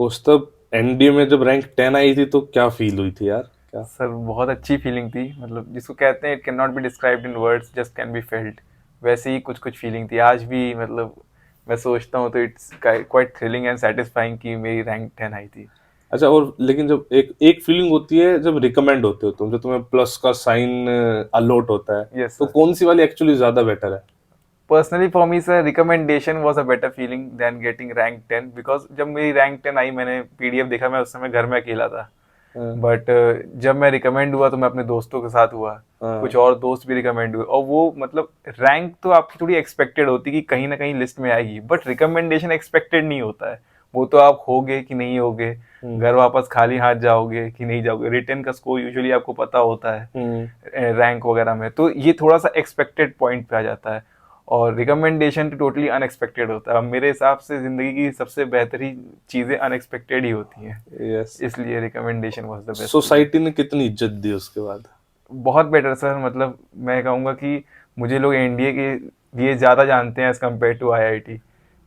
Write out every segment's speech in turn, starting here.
उस तब एनडीए में जब रैंक 10 आई थी तो क्या फील हुई थी यार? क्या? सर बहुत अच्छी फीलिंग थी, मतलब जिसको कहते हैं it can not be described in words, just can be felt. वैसे ही कुछ कुछ फीलिंग थी आज भी, मतलब मैं सोचता हूँ तो it's quite thrilling and satisfying कि मेरी रैंक 10 आई थी। अच्छा, और लेकिन जब एक एक फीलिंग होती है जब रिकमेंड होते हो तुम, जब तुम्हें प्लस का साइन अलॉट होता है, यस तो सर। कौन सी वाली एक्चुअली ज्यादा बेटर है? Personally for me sir recommendation was a better feeling than getting rank 10, because जब मेरी रैंक 10 आई मैंने पीडीएफ देखा, मैं उस समय घर में अकेला था। हाँ, बट जब मैं रिकमेंड हुआ तो मैं अपने दोस्तों के साथ हुआ, कुछ हाँ, और दोस्त भी रिकमेंड हुए, और वो मतलब रैंक तो आपकी थोड़ी एक्सपेक्टेड होती कि कहीं ना कहीं लिस्ट में आएगी, बट रिकमेंडेशन एक्सपेक्टेड नहीं होता है। वो तो आप होगे कि नहीं होगे, हम्म, घर वापस खाली हाथ जाओगे कि नहीं जाओगे, रिटर्न का स्कोर यूजुअली आपको पता होता है हम्म, रैंक वगैरह में, तो ये थोड़ा सा एक्सपेक्टेड पॉइंट पे आ जाता है। और रिकमेंडेशन तो टोटली अनएक्सपेक्टेड होता है। अब मेरे हिसाब से जिंदगी की सबसे बेहतरीन चीजें अनएक्सपेक्टेड ही होती हैं, यस। इसलिए recommendation was the best feeling. Society ने कितनी इज्जत दी उसके बाद? बहुत बेटर सर, मतलब मैं कहूँगा कि मुझे लोग एनडीए के लिए ज़्यादा जानते हैं एज़ कम्पेयर टू आईआईटी।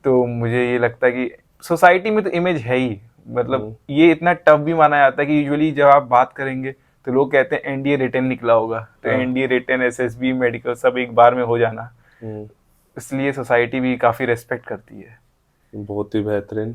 तो मुझे ये लगता है कि सोसाइटी में तो इमेज है ही, मतलब हम्म, ये इतना टफ भी माना जाता है कि यूजुअली जब आप बात करेंगे तो लोग कहते हैं एनडीए रिटर्न निकला होगा, तो हाँ, एनडीए रिटर्न एसएसबी मेडिकल सब एक बार में हो जाना, हम्म, इसलिए सोसाइटी भी काफ़ी रेस्पेक्ट करती है। बहुत ही बेहतरीन।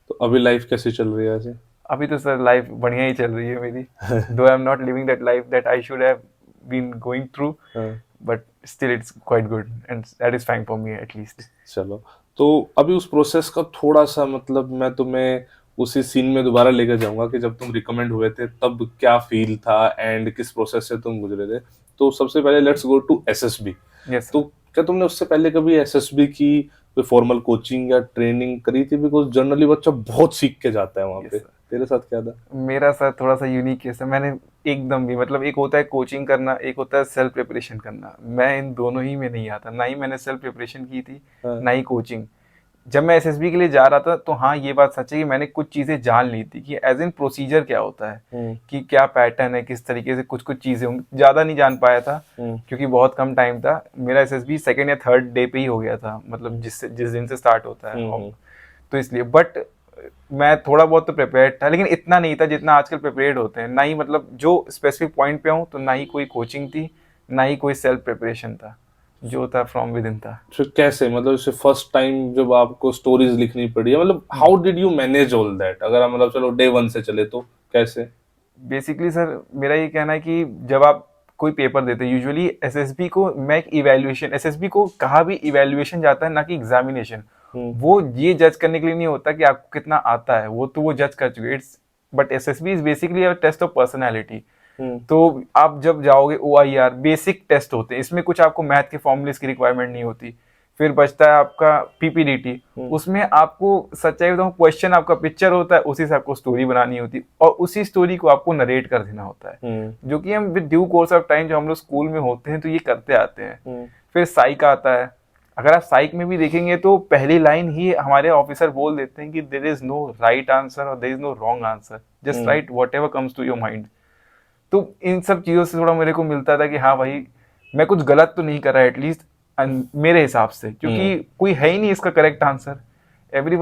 तो अभी लाइफ कैसी चल रही है ऐसे? अभी तो सर लाइफ बढ़िया ही चल रही है मेरी, though I am not living that life that I should have been going through, हाँ, but still it's quite good and satisfying for me at least. चलो। तो अभी उस प्रोसेस का थोड़ा सा मतलब मैं तुम्हें उसी सीन में दोबारा लेकर जाऊंगा कि जब तुम रिकमेंड हुए थे तब क्या फील था एंड किस प्रोसेस से तुम गुजरे थे। तो सबसे पहले let's go to SSB. Yes तो सर। क्या तुमने उससे पहले कभी एसएसबी की कोई फॉर्मल कोचिंग या ट्रेनिंग करी थी? बिकॉज जनरली बच्चा बहुत सीख के जाता है वहां यस पे। सर। तेरे साथ क्या था? मेरा सर थोड़ा सा यूनिक केस है, मैंने एकदम भी, मतलब एक होता है कोचिंग करना, एक होता है सेल्फ प्रिपरेशन करना, मैं इन दोनों ही में नहीं आता, ना ही मैंने सेल्फ प्रिपरेशन की थी, हाँ, ना ही कोचिंग। जब मैं एसएसबी के लिए जा रहा था तो हाँ ये बात सच है कि मैंने कुछ चीज़ें जान ली थी कि एज इन प्रोसीजर क्या होता है, हम्म, कि क्या पैटर्न है, किस तरीके से कुछ कुछ चीज़ें होंगी, ज़्यादा नहीं जान पाया था हम्म, क्योंकि बहुत कम टाइम था मेरा। एसएसबी सेकेंड या थर्ड डे पे ही हो गया था, मतलब हम्म, जिस दिन से स्टार्ट होता है, हम्म, और तो इसलिए, बट मैं थोड़ा बहुत तो प्रिपेयर्ड था, लेकिन इतना नहीं था जितना आजकल प्रिपेयर्ड होते हैं, ना ही मतलब जो स्पेसिफिक पॉइंट पे हूँ, तो ना ही कोई कोचिंग थी, ना ही कोई सेल्फ प्रिपरेशन था, जो था फ्रॉम विद इन था। फिर कैसे, मतलब जैसे फर्स्ट टाइम जब आपको स्टोरीज लिखनी पड़ी है, मतलब how did you manage all that? अगर हम मतलब चलो डे वन से चले तो कैसे? बेसिकली सर मेरा ये कहना है कि जब आप कोई पेपर देते हैं, यूजुअली एसएसबी को मैं एक इवैल्यूएशन, एसएसबी को कहा भी इवैल्यूएशन जाता है ना कि एग्जामिनेशन। हम्म, वो ये जज करने के लिए नहीं होता कि आपको कितना आता है, वो तो वो जज कर चुके, it's, but SSB is basically a test of personality. Hmm, तो आप जब जाओगे O I R basic test होते हैं, इसमें कुछ आपको मैथ के फॉर्मूलेस की रिक्वायरमेंट नहीं होती। फिर बचता है आपका पीपीडीटी, हम्म, उसमें आपको सच्चाई बताऊं, क्वेश्चन आपका पिक्चर होता है, उसी से आपको स्टोरी बनानी होती है और उसी स्टोरी को आपको नरेट कर देना होता है, हम्म, जो कि हम with due course of time, जो हम लोग स्कूल में होते हैं तो ये करते आते हैं। हम्म, फिर साइक आता है, अगर आप साइक में भी देखेंगे तो पहली लाइन ही हमारे ऑफिसर बोल देते हैं कि there is no right answer और there is no wrong answer, just hmm, right whatever comes to your mind. तो इन सब चीज़ों से थोड़ा मेरे को मिलता था कि हाँ भाई, मैं कुछ गलत तो नहीं कर रहा एटलीस्ट मेरे हिसाब से, क्योंकि हम्म, कोई है ही नहीं इसका correct answer. Every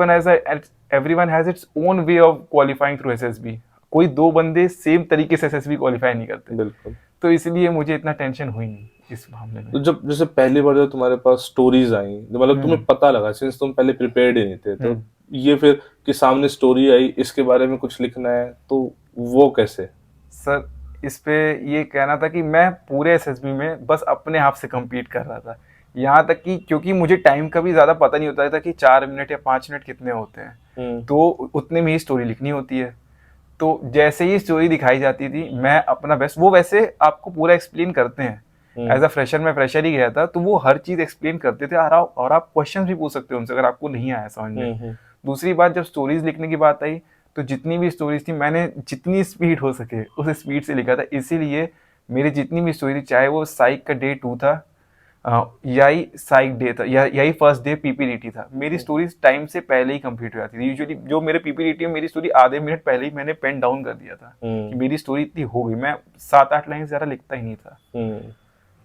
one has its own way of qualifying through SSB, कोई दो बंदे सेम तरीके से एसएसबी क्वालिफाई नहीं करते। बिल्कुल। तो इसलिए मुझे इतना टेंशन हुई नहीं इस मामले में। तो जब जैसे पहली बार जब तुम्हारे पास स्टोरीज आई, तो मतलब तुम्हें हम्म। पता लगा, सिंस तुम पहले प्रिपेयर्ड ही नहीं थे, तो हम्म। ये फिर कि सामने स्टोरी आई, इसके बारे में कुछ लिखना है, तो वो कैसे? सर इस पे ये कहना था कि मैं पूरे एसएसबी में बस अपने आप से compete कर रहा था, यहाँ तक कि क्योंकि मुझे टाइम का भी ज़्यादा पता नहीं होता था कि 4 मिनट या 5 मिनट कितने होते हैं, हम्म, तो उतने में ही स्टोरी लिखनी होती है। तो जैसे ही स्टोरी दिखाई जाती थी मैं अपना बेस्ट, वो वैसे आपको पूरा एक्सप्लेन करते हैं। हम्म, एज अ फ्रेशर, मैं फ्रेशर ही गया था, तो वो हर चीज़ एक्सप्लेन करते थे, और आप क्वेश्चन भी पूछ सकते हो उनसे अगर आपको नहीं आया समझ में। हम्म, दूसरी बात, जब स्टोरीज लिखने की बात आई तो जितनी भी स्टोरीज थी मैंने जितनी स्पीड हो सके उस स्पीड से लिखा था, इसीलिए मेरी जितनी भी स्टोरी थी, चाहे वो साइक का डे 2 था, यही साइक डे था, या यही फर्स्ट डे पीपीडीटी था, मेरी हम्म, स्टोरीज टाइम से पहले ही कंप्लीट हो जाती थी। यूजुअली जो मेरे पीपीडीटी में मेरी स्टोरी आधे मिनट पहले ही मैंने पेन डाउन कर दिया था कि हम्म, मेरी स्टोरी इतनी हो गई, मैं 7-8 लाइन से ज़्यादा लिखता ही नहीं था। हम्म।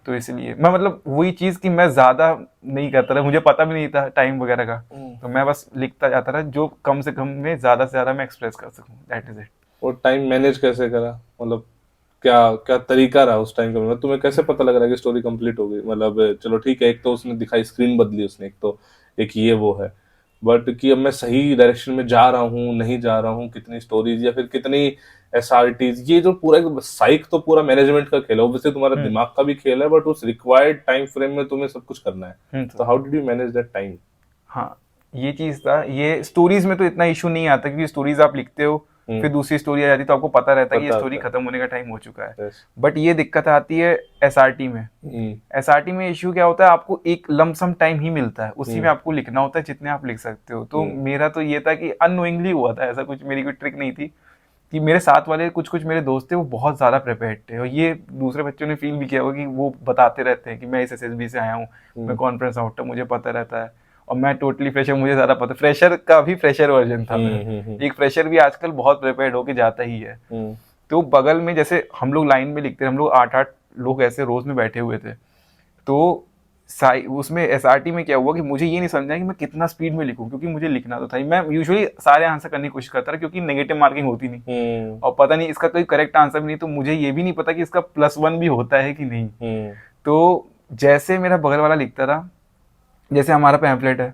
तो इसलिए मैं मतलब वही चीज़ कि मैं ज़्यादा नहीं करता था, मुझे पता भी नहीं था टाइम वगैरह का, तो मैं बस लिखता जाता था जो कम से कम में ज़्यादा से ज़्यादा मैं एक्सप्रेस कर सकूँ, दैट इज़ इट। और टाइम मैनेज कैसे करा, मतलब क्या क्या तरीका रहा उस टाइम का, मतलब तुम्हें कैसे पता लग रहा है कि स्टोरी कंप्लीट हो गई, मतलब चलो ठीक है, एक तो उसने दिखाई स्क्रीन बदली उसने, एक तो एक ये वो है, बट कि अब मैं सही डायरेक्शन में जा रहा हूँ नहीं जा रहा हूँ, कितनी स्टोरीज या फिर कितनी एसआरटीज, ये जो पूरा साइक तो पूरा मैनेजमेंट का खेल है, ऑब्वियसली तुम्हारा हम्म दिमाग का भी खेल है, बट उस रिक्वायर्ड टाइम फ्रेम में तुम्हें सब कुछ करना है, तो sir. How did you manage that time? हाँ, ये चीज़ था, ये स्टोरीज में तो इतना इशू नहीं आता क्योंकि स्टोरीज आप लिखते हो, हम्म, फिर दूसरी स्टोरी आ जाती है तो आपको पता रहता है कि ये पता स्टोरी आता है। खत्म होने का टाइम हो चुका है। यस। बट ये दिक्कत आती है एसआरटी में। हम्म। एसआरटी में इशू क्या होता है, आपको एक लमसम टाइम ही मिलता है, उसी में हम्म। आपको लिखना होता है जितने आप लिख सकते हो। तो हम्म। मेरा तो ये था कि अननोइंगली हुआ था, ऐसा कुछ मेरी कोई ट्रिक नहीं थी कि मेरे साथ वाले कुछ कुछ मेरे दोस्त थे वो बहुत ज़्यादा प्रिपेयर्ड थे, और ये दूसरे बच्चों ने फील भी किया होगा कि वो बताते रहते हैं कि मैं इस एसएसबी से आया हूँ, मैं कॉन्फ्रेंस आउट था, मुझे पता रहता है, और मैं टोटली फ्रेशर, मुझे ज़्यादा पता, फ्रेशर का भी फ्रेशर वर्जन था मैं। एक फ्रेशर भी आजकल बहुत प्रिपेयर्ड होके जाता ही है। हम्म। तो बगल में जैसे हम लोग लाइन में लिखते हैं, हम लोग 8-8 लोग ऐसे रोज में बैठे हुए थे, तो उसमें एसआरटी में क्या हुआ कि मुझे ये नहीं समझा कि मैं कितना स्पीड में लिखूं, क्योंकि मुझे लिखना तो था ही। मैं यूजुअली सारे आंसर करने की कोशिश करता था क्योंकि नेगेटिव मार्किंग होती नहीं, हम्म। और पता नहीं इसका कोई करेक्ट आंसर भी नहीं, तो मुझे ये भी नहीं पता कि इसका +1 भी होता है कि नहीं। हम्म। तो जैसे मेरा बगल वाला लिखता था, जैसे हमारा पैम्पलेट है,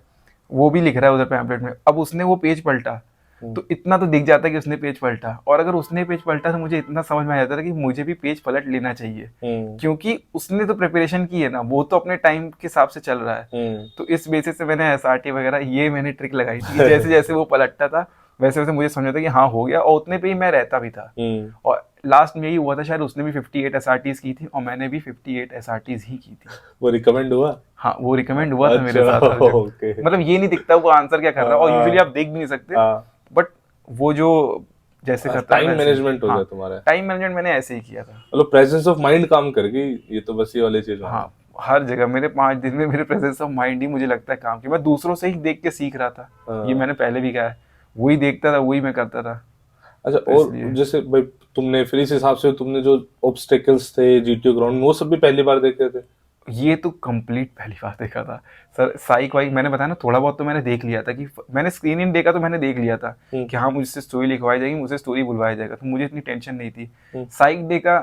वो भी लिख रहा है उधर पैम्पलेट में, अब उसने वो पेज पलटा, तो इतना तो दिख जाता है कि उसने पेज पलटा, और अगर उसने पेज पलटा तो मुझे इतना समझ में आ जाता था कि मुझे भी पेज पलट लेना चाहिए, हम्म। क्योंकि उसने तो प्रिपरेशन की है ना, वो तो अपने टाइम के हिसाब से चल रहा है। हम्म। तो इस बेसिस से मैंने एसआरटी वगैरह ये मैंने ट्रिक लगाई थी कि जैसे जैसे वो पलटता था वैसे वैसे मुझे समझ आता कि हाँ हो गया, और उतने पे ही मैं रहता भी था। हम्म। और लास्ट में यही हुआ था, शायद उसने भी 58 एसआरटीज की थी और मैंने भी 58 एसआरटीज ही की थी। वो रिकमेंड हुआ? हाँ, वो रिकमेंड हुआ था मेरे अच्छा। साथ अर्जेंट। ओके। मतलब ये नहीं दिखता वो आंसर क्या कर रहा है, और यूजुअली हाँ। आप देख भी नहीं सकते, हाँ, बट वो जो जैसे करता है टाइम वैसे ही। मैनेजमेंट हो हाँ, गया तुम्हारा, टाइम मैनेजमेंट मैंने ऐसे ही किया था। मतलब प्रेजेंस ऑफ माइंड काम कर गई, ये तो बस ये वाली चीज मान लो। हाँ, हर जगह मेरे 5 दिन में मेरे प्रेजेंस ऑफ माइंड ही मुझे लगता है काम की, मैं दूसरों से ही देख के सीख रहा था। ये हाँ। मैंने पहले भी कहा है, वही देखता था वही मैं करता था, अच्छा, तो और इसलिए। जैसे भाई तुमने फिर इस हिसाब से तुमने जो ऑब्स्टेकल्स थे जीटीओ ग्राउंड में वो सब भी पहली बार देखे थे? ये तो कंप्लीट पहली बार देखा था सर। साइक वाइक मैंने बताया ना, थोड़ा बहुत तो मैंने देख लिया था कि मैंने स्क्रीन इन देखा तो मैंने देख लिया था कि हाँ मुझसे स्टोरी लिखवाई जाएगी, मुझसे स्टोरी बुलवाया जाएगा, तो मुझे इतनी टेंशन नहीं थी। साइक देखा,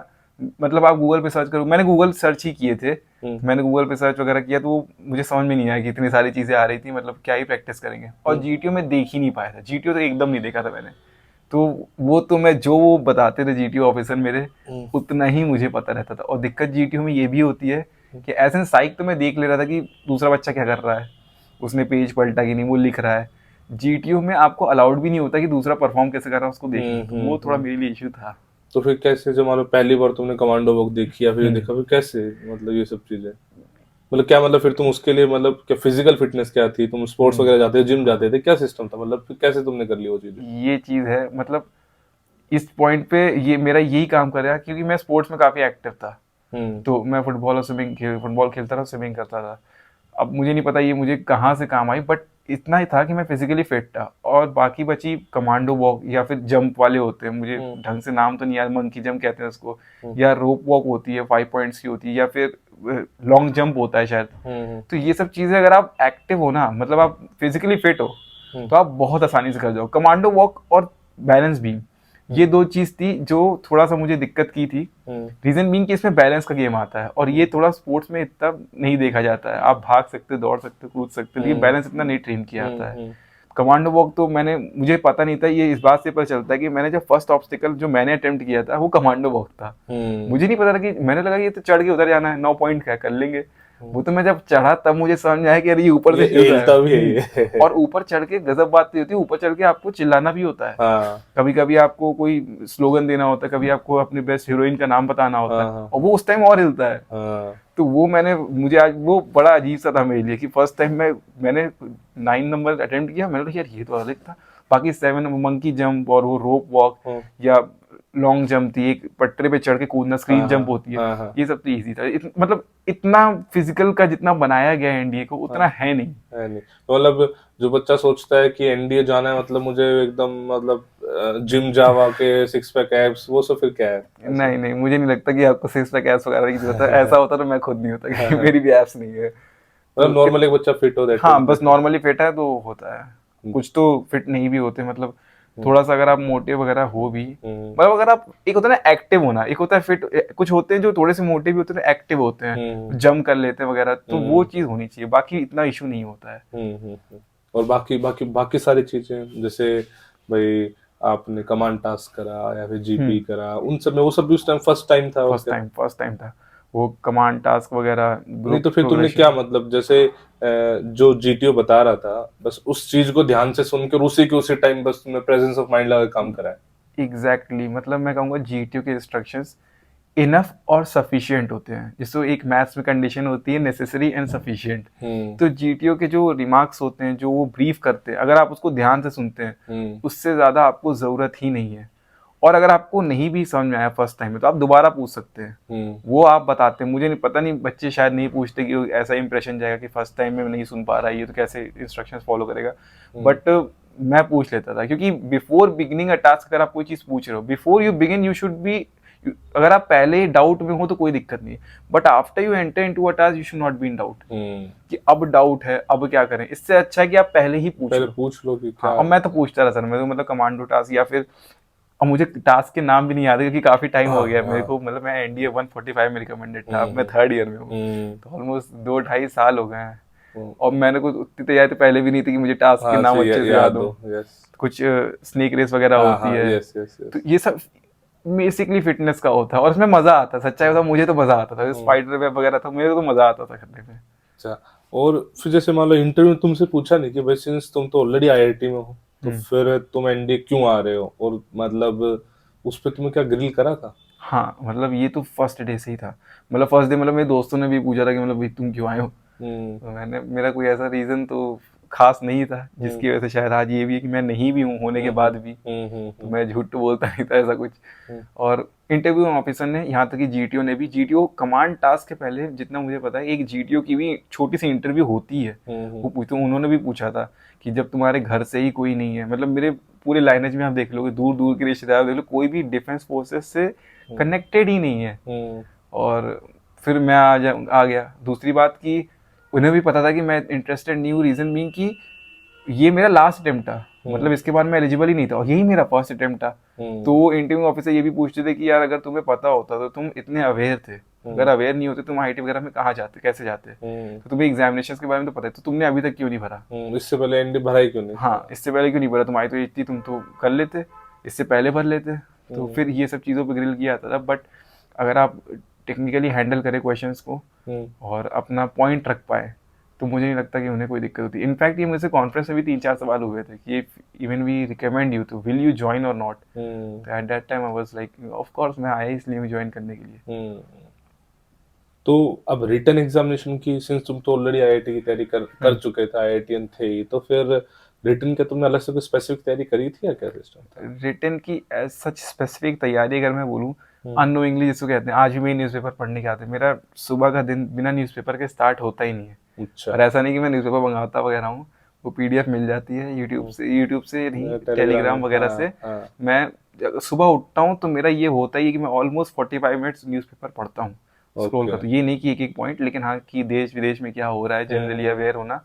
मतलब आप गूगल पे सर्च करो, मैंने गूगल सर्च ही किए थे, मैंने गूगल पे सर्च वगैरह किया, तो वो मुझे समझ में नहीं आया कि इतनी सारी चीज़ें आ रही थी, मतलब क्या ही प्रैक्टिस करेंगे। और जीटीओ में देख ही नहीं पाया था, जीटीओ तो एकदम नहीं देखा था मैंने। तो वो तो मैं जो वो बताते थे जीटीओ ऑफिसर मेरे, उतना ही मुझे पता रहता था। और दिक्कत जीटीओ में ये भी होती है कि ऐसे साइक तो मैं देख ले रहा था कि दूसरा बच्चा क्या कर रहा है, उसने पेज पलटा कि नहीं, वो लिख रहा है। जीटीओ में आपको अलाउड भी नहीं होता कि दूसरा परफॉर्म कैसे कर रहा है उसको देखना, तो वो थोड़ा मेरे लिए इशू था। तो फिर कैसे, जब मान लो पहली बार तुमने कमांडो वर्क देखी या फिर ये देखा, फिर कैसे, मतलब ये सब चीजें, मतलब क्या, मतलब फिर तुम उसके लिए, मतलब क्या फिजिकल फिटनेस क्या थी, तुम स्पोर्ट्स वगैरह जाते थे, जिम जाते थे, क्या सिस्टम था, मतलब फिर कैसे तुमने कर ली वो चीजें? ये चीज़ है, मतलब इस पॉइंट पे ये मेरा यही काम कर रहा, क्योंकि मैं स्पोर्ट्स में काफ़ी एक्टिव था। हम्म। तो मैं फुटबॉल खेलता था, स्विमिंग करता था। अब मुझे नहीं पता ये मुझे कहाँ से काम आई, बट इतना ही था कि मैं फिजिकली फिट था। और बाकी बची कमांडो वॉक या फिर जंप वाले होते हैं, मुझे ढंग से नाम तो नहीं याद, मंकी जंप कहते हैं उसको, या रोप वॉक होती है 5 पॉइंट्स की होती है, या फिर लॉन्ग जंप होता है शायद। तो ये सब चीज़ें अगर आप एक्टिव हो ना, मतलब आप फिजिकली फिट हो, तो आप बहुत आसानी से कर जाओ। कमांडो वॉक और बैलेंस बीम, ये दो चीज़ थी जो थोड़ा सा मुझे दिक्कत की थी। रीजन बीइंग कि इसमें बैलेंस का गेम आता है, और ये थोड़ा स्पोर्ट्स में इतना नहीं देखा जाता है। आप भाग सकते, दौड़ सकते, कूद सकते, लेकिन बैलेंस इतना नहीं ट्रेन किया जाता है। कमांडो वॉक तो मुझे पता नहीं था, ये इस बात से पता चलता है कि मैंने जब फर्स्ट ऑब्स्टिकल जो मैंने अटेम्प्ट किया था वो कमांडो वॉक था। मुझे नहीं पता था, कि मैंने लगा ये तो चढ़ के उधर जाना है, 9 पॉइंट का कर लेंगे। वो तो मैं जब चढ़ा तब मुझे समझ में आया कि अरे ये ऊपर से हिलता भी है ये। और ऊपर चढ़ के गजब बात होती है, ऊपर चढ़ के आपको चिल्लाना भी होता है। हाँ। कभी कभी आपको कोई स्लोगन देना होता है, कभी आपको अपनी बेस्ट हीरोइन का नाम बताना होता है, हाँ। और वो उस टाइम और हिलता है। हाँ। तो वो मुझे आज वो बड़ा अजीब सा था मेरे लिए कि फर्स्ट टाइम मैंने 9 नंबर अटेम्प्ट किया, मैंने कहा यार ये तो अलग था। बाकी 7 मंकी जंप और वो रोप वॉक या लॉन्ग जंप थी, एक पटरे पे चढ़ के कूदना, स्क्रीन जंप होती है, ये सब तो इजी था। मतलब इतना फिजिकल का जितना बनाया गया है एनडीए को, उतना है नहीं। तो मतलब जो बच्चा सोचता है कि एनडीए जाना है, मतलब मुझे एकदम, मतलब जिम जावा के सिक्स पैक एब्स वो सब फिर क्या है ऐसा? नहीं नहीं, मुझे नहीं लगता कि आपको सिक्स पैक एब्स वगैरह की जरूरत है। ऐसा होता तो मैं खुद नहीं होता, क्योंकि मेरी भी एब्स नहीं है। मतलब तो नॉर्मल एक बच्चा फिट हो दैट हाँ, इज बस बेटर। नॉर्मली फिट है तो होता है। कुछ तो फिट नहीं भी होते, मतलब थोड़ा सा अगर आप मोटे वगैरह हो भी, मतलब अगर आप, एक होता है ना एक्टिव होना, एक होता है फिट, कुछ होते हैं जो थोड़े से मोटे भी होते हैं, एक्टिव होते हैं, जम कर लेते हैं वगैरह, तो वो चीज होनी चाहिए, बाकी इतना इशू नहीं होता है। और बाकी बाकी बाकी सारी चीजें जैसे भाई आपने कमांड टास्क करा या फिर जीपी करा उन सब में, वो सब भी उस टाइम फर्स्ट टाइम था और क्या? फर्स्ट टाइम था वो, कमांड टास्क वगैरह, नहीं ग्रुप तो फिर तुमने क्या प्रोग्रेशन। मतलब जैसे जो जीटीओ बता रहा था बस उस चीज को ध्यान से सुनकर उसी के उसी टाइम बस तुमने प्रेजेंस ऑफ माइंड लगा काम करा है? एग्जैक्टली, मतलब मैं कहूँगा जीटीओ के इंस्ट्रक्शंस इनफ और सफिशिएंट होते हैं। जिसको एक मैथ्स में कंडीशन होती है नेसेसरी एंड सफिशिएंट, तो जीटीओ के जो रिमार्क्स होते हैं, जो वो ब्रीफ करते हैं, अगर आप उसको ध्यान से सुनते हैं, उससे ज़्यादा आपको ज़रूरत ही नहीं है। और अगर आपको नहीं भी समझ में आया फर्स्ट टाइम में, तो आप दोबारा पूछ सकते हैं, वो आप बताते हैं। मुझे नहीं पता, नहीं बच्चे शायद नहीं पूछते कि ऐसा इंप्रेशन जाएगा कि फर्स्ट टाइम में नहीं सुन पा रहा है ये, तो कैसे इंस्ट्रक्शंस फॉलो करेगा। बट मैं पूछ लेता था, क्योंकि बिफोर बिगिनिंग अ टास्क, अगर आप कोई चीज़ पूछ रहे हो, before you begin you should be, अगर आप पहले डाउट में हो तो कोई दिक्कत नहीं है, but after you enter into a task you should not be in doubt कि अब डाउट है, अब क्या करें। इससे अच्छा है कि आप पहले ही पूछ पहले लो। पूछ लो कि हाँ, क्या। और मैं तो पूछता रहा सर, मैं तो मतलब कमांडो टास्क या फिर, और मुझे टास्क के नाम भी नहीं याद है, क्योंकि काफी टाइम हो हाँ गया मेरे हाँ। को, मतलब मैं एनडीए 145 में रिकमेंडेड था, अब मैं थर्ड ईयर में हूँ, तो ऑलमोस्ट 2-2.5 साल हो गए हैं। और मैंने कुछ उतनी तैयारी तो पहले भी नहीं थी कि मुझे टास्क के हाँ नाम सही अच्छे से याद याद हो। हो, यस। कुछ स्नेक रेस वगैरह हाँ होती हाँ, है, यस यस तो यस। ये सब बेसिकली फिटनेस का होता है, और इसमें मजा आता है। सच्चाई बताऊं, मुझे तो मजा आता था, स्पाइडर वेब वगैरह था, मेरे को तो मजा आता था करने में। अच्छा, और फिर जैसे मान लो इंटरव्यू में तुमसे पूछा नहीं कि भाई सिंस तुम तो ऑलरेडी आईआईटी में हो तो फिर तुम एनडीए क्यों आ रहे हो, और मतलब उस पर तुम्हें क्या ग्रिल करा था? हाँ, मतलब ये तो फर्स्ट डे से ही था। मतलब फर्स्ट डे, मतलब मेरे दोस्तों ने भी पूछा था कि मतलब भाई तुम क्यों आए हो, हम्म तो मैंने, मेरा कोई ऐसा रीज़न तो खास नहीं था, जिसकी वजह से शायद आज ये भी है कि मैं नहीं भी हूँ होने के बाद भी, तो मैं झूठ तो बोलता नहीं था ऐसा कुछ। और इंटरव्यू ऑफिसर ने, यहाँ तक कि जीटीओ ने भी, जीटीओ कमांड टास्क के पहले जितना मुझे पता है, एक जीटीओ की भी छोटी सी इंटरव्यू होती है। वो पूछते, उन्होंने भी पूछा था कि जब तुम्हारे घर से ही कोई नहीं है, मतलब मेरे पूरे लाइनेज में आप देख लोगे, दूर दूर के रिश्तेदार देख लो, कोई भी डिफेंस फोर्सेस से कनेक्टेड ही नहीं है। और फिर मैं आ गया। दूसरी बात की, उन्हें भी पता था कि मैं इंटरेस्टेड नहीं हूँ, रीज़न बीइंग कि ये मेरा लास्ट अटेम्प्ट था, मतलब इसके बाद मैं एलिजिबल ही नहीं था, और यही मेरा फर्स्ट अटेम्प्ट था। तो वो इंटरव्यू ऑफिसर ये भी पूछते थे कि यार अगर तुम्हें पता होता तो तुम इतने अवेयर थे, अगर अवेयर नहीं होते तुम आईटी वगैरह में कहाँ जाते, कैसे जाते, तो तुम्हें एग्जामिनेशन के बारे में तो पता है, तो तुमने अभी तक क्यों नहीं भरा। इससे पहले एनडी भरा ही क्यों नहीं? हाँ, इससे पहले क्यों नहीं भरा, तुम आई तो इतनी, तुम तो कर लेते, इससे पहले भर लेते। तो फिर ये सब चीज़ों पर ग्रिल किया जाता था। बट अगर आप टेक्निकली हैंडल करें क्वेश्चंस को और अपना पॉइंट रख पाए, तो मुझे नहीं लगता कि उन्हें कोई दिक्कत होती। इनफैक्ट ये मुझसे कॉन्फ्रेंस में भी 3-4 सवाल हुए थे कि इवन वी रिकमेंड यू तो विल यू ज्वाइन और नॉट। तो at that time I was like of course मैं आया इसलिए ज्वाइन करने के लिए। तो अब रिटन एग्जामिनेशन की, सिंस तुम तो ऑलरेडी आईआईटी की तैयारी कर चुके थे, आईआईटीएन थे ही, तो फिर रिटन के तुमने अलग से कोई स्पेसिफिक तैयारी करी थी या क्या सिस्टम था? रिटन की एज सच स्पेसिफिक तैयारी अगर मैं बोलूँ, अननोइंगली जिसको कहते हैं, आज भी मैं न्यूज़पेपर पढ़ने के आते हैं, मेरा सुबह का दिन बिना न्यूज़पेपर के स्टार्ट होता ही नहीं है। अच्छा। और ऐसा नहीं कि मैं न्यूज़पेपर मंगाता वगैरह हूँ, वो पीडीएफ मिल जाती है यूट्यूब से नहीं, टेलीग्राम वगैरह से। हाँ। मैं सुबह उठता हूँ तो मेरा ये होता ही है कि मैं ऑलमोस्ट 45 मिनट्स न्यूज़पेपर पढ़ता हूँ, स्क्रॉल ओके। करता हूँ। ये नहीं कि एक एक पॉइंट, लेकिन हाँ कि देश विदेश में क्या हो रहा है जनरली अवेयर होना।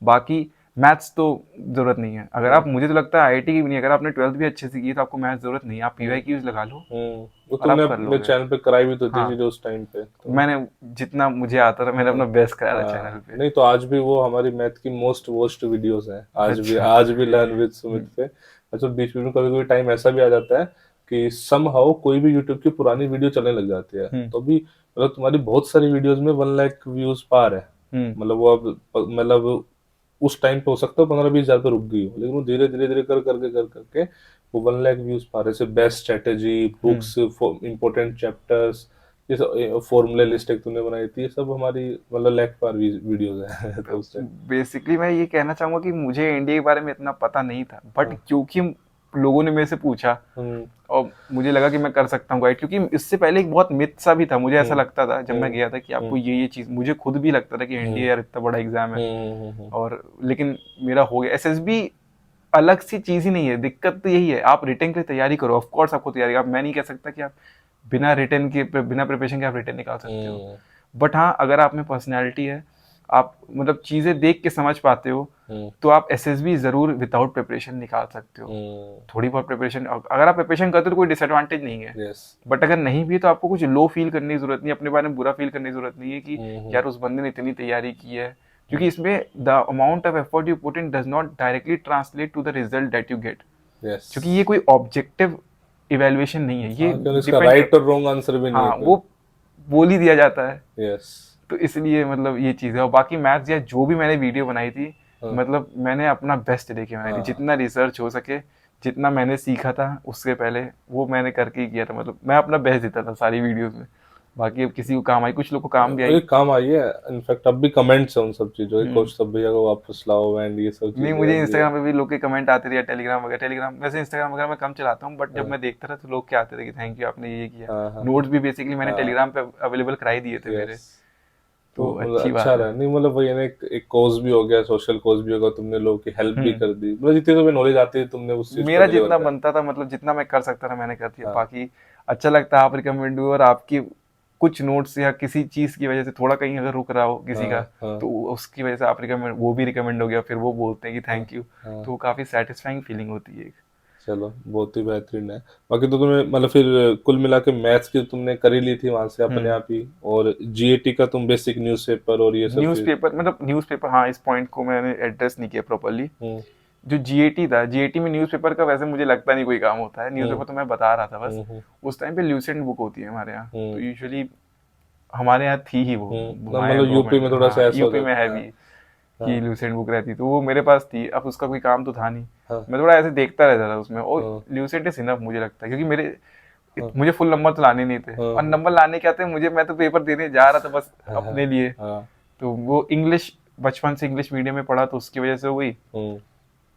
बाकी मैथ्स तो जरूरत नहीं है। अगर आप, मुझे तो लगता है आईआईटी की भी नहीं, अगर आपने 12th भी अच्छे से की तो आपको मैथ्स जरूरत नहीं है, आप पीवाईक्यूज लगा लो वो और आप तुमने कर अपने लोगे। चैनल पे कराई भी तो थी हाँ, जो उस टाइम पे तो। मैंने जितना मुझे आता था मैंने अपना बेस्ट कराया था चैनल पे। नहीं तो आज भी वो हमारी मैथ की मोस्ट वॉच्ड वीडियोस हैं, अच्छा। आज भी लर्न विद सुमित पे। अच्छा, बीच बीच में कभी कभी टाइम ऐसा भी आ जाता है कि समहाउ कोई भी यूट्यूब की पुरानी वीडियो चलने लग जाती है, तो भी मतलब तुम्हारी बहुत सारी वीडियोस में 1 लाख व्यूज पार है। मतलब वो अब मतलब उस टाइम पे हो सकता है 15-20 हजार पे रुक गई हो, लेकिन वो धीरे धीरे धीरे कर करके वो 1 लाख व्यूज पा रहे। जैसे best strategy, books, important chapters, ये सब फॉर्मूले लिस्ट एक तूने बनाई थी, ये सब हमारी मतलब लाख पार वीडियोस है तो उससे। बेसिकली मैं ये कहना चाहूंगा कि मुझे इंडिया के बारे में इतना पता नहीं था, बट क्योंकि लोगों ने मेरे से पूछा और मुझे लगा कि मैं कर सकता हूँ गाइड, क्योंकि इससे पहले एक बहुत मिथ सा भी था, मुझे ऐसा लगता था जब मैं गया था कि आपको ये चीज़, मुझे खुद भी लगता था कि एनडीए यार इतना बड़ा एग्जाम है। और लेकिन मेरा हो गया एसएसबी, अलग सी चीज ही नहीं है। दिक्कत तो यही है, आप रिटर्न के लिए तैयारी करो, ऑफ कोर्स आपको तैयारी, आप मैं नहीं कह सकता कि आप बिना रिटर्न के, बिना प्रिपरेशन के आप रिटर्न निकाल सकते हो, बट हाँ अगर आप में पर्सनैलिटी है, आप मतलब चीजें देख के समझ पाते हो, तो आप एसएसबी जरूर विदाउट प्रिपरेशन निकाल सकते हो। थोड़ी बहुत प्रिपरेशन, अगर आप प्रिपरेशन करते हो तो कोई डिसएडवांटेज नहीं है, यस बट अगर नहीं भी है तो आपको कुछ लो फील करने की जरूरत नहीं है, अपने बारे में बुरा फील करने की जरूरत नहीं है कि यार उस बंदे ने इतनी तैयारी की है, क्योंकि इसमें the amount of effort you put in does not directly translate to the result that you get, yes क्योंकि ये कोई ऑब्जेक्टिव इवेल्युएशन नहीं है, ये इसका डिपेंड, राइट और रॉन्ग आंसर भी नहीं हाँ है वो बोल ही दिया जाता है। यस तो इसलिए मतलब ये चीज़ है। और बाकी मैथ्स या जो भी मैंने वीडियो बनाई थी, मतलब मैंने अपना बेस्ट देके बनाई थी, जितना रिसर्च हो सके, जितना मैंने सीखा था उससे पहले वो मैंने करके ही किया था, मतलब मैं अपना बेस्ट देता था सारी वीडियोस में। बाकी अब किसी को काम आई, कुछ लोग को काम भी ये आई। काम आई है इनफैक्ट अब भी कमेंट्स है उन सब चीजों के, कोच सब भैया को वापस लाओ एंड ये सब नहीं, चीजें मुझे अब भी है। इंस्टाग्राम पे भी लोग के कमेंट आते थे, या टेलीग्राम वगैरह, टेलीग्राम वैसे इंस्टाग्राम वगैरह मैं कम चलाता हूँ, बट जब मैं देखता था तो लोग क्या आते थे कि थैंक यू आपने ये किया। हाँ हाँ नोट्स भी बेसिकली मैंने हाँ टेलीग्राम पे अवेलेबल करा ही दिए थे मेरे, यस तो तो मतलब अच्छी अच्छा बात है। रहा नहीं मतलब वही है ना एक कॉज भी हो गया सोशल कॉज भी होगा, तुमने लोगों की हेल्प भी हम्म। कर दी, मतलब जितनी तुम्हें नॉलेज आती है तुमने उस चीज को मेरा डिलीवर जितना कर बनता था, मतलब जितना मैं कर सकता था मैंने कर दिया। हाँ बाकी अच्छा लगता है आप रिकमेंड हुए, और आपकी कुछ नोट्स या किसी चीज की वजह से थोड़ा कहीं अगर रुक रहा हो किसी का, हाँ हाँ तो उसकी वजह से आप रिकमेंड, वो भी रिकमेंड हो गया, फिर वो बोलते हैं कि हाँ थैंक यू, हाँ तो वो काफी सेटिस्फाइंग फीलिंग होती है एक। चलो बहुत ही बेहतरीन है। बाकी तो तुम्हें मतलब फिर कुल मिला के मैथ्स की तुमने कर ही ली थी वहां से अपने हम्म। आप ही, और जीएटी का तुम बेसिक न्यूज़पेपर और ये सब चीज न्यूज़पेपर, मतलब न्यूज़पेपर, हाँ इस पॉइंट को मैंने एड्रेस नहीं किया प्रॉपर्ली। हम्म जो जीएटी था, जीएटी में न्यूज़पेपर का वैसे मुझे लगता नहीं कोई काम होता है, हम्म न्यूज़पेपर तो मैं बता रहा था बस। हम्म उस टाइम पे ल्यूसेंट बुक होती है हमारे यहाँ, तो हम्म यूजुअली हमारे यहाँ थी ही वो, हमारे मतलब यूपी गवर्नमेंट में में, थोड़ा सा हाँ ऐसा हो यूपी में है जाता है। भी कि हाँ ल्यूसेंट बुक रहती, तो वो मेरे पास थी। अब उसका कोई काम तो था नहीं, हाँ मैं थोड़ा ऐसे देखता रहता था उसमें, और हाँ ल्यूसेंट इज इनफ मुझे लगता है, क्योंकि मेरे हाँ मुझे फुल नंबर तो लाने नहीं थे, हाँ और नंबर लाने क्या थे मुझे, मैं तो पेपर देने जा रहा था बस हाँ हाँ अपने लिए। हाँ तो वो इंग्लिश, बचपन से इंग्लिश मीडियम में पढ़ा तो उसकी वजह से हो गई। हम्म,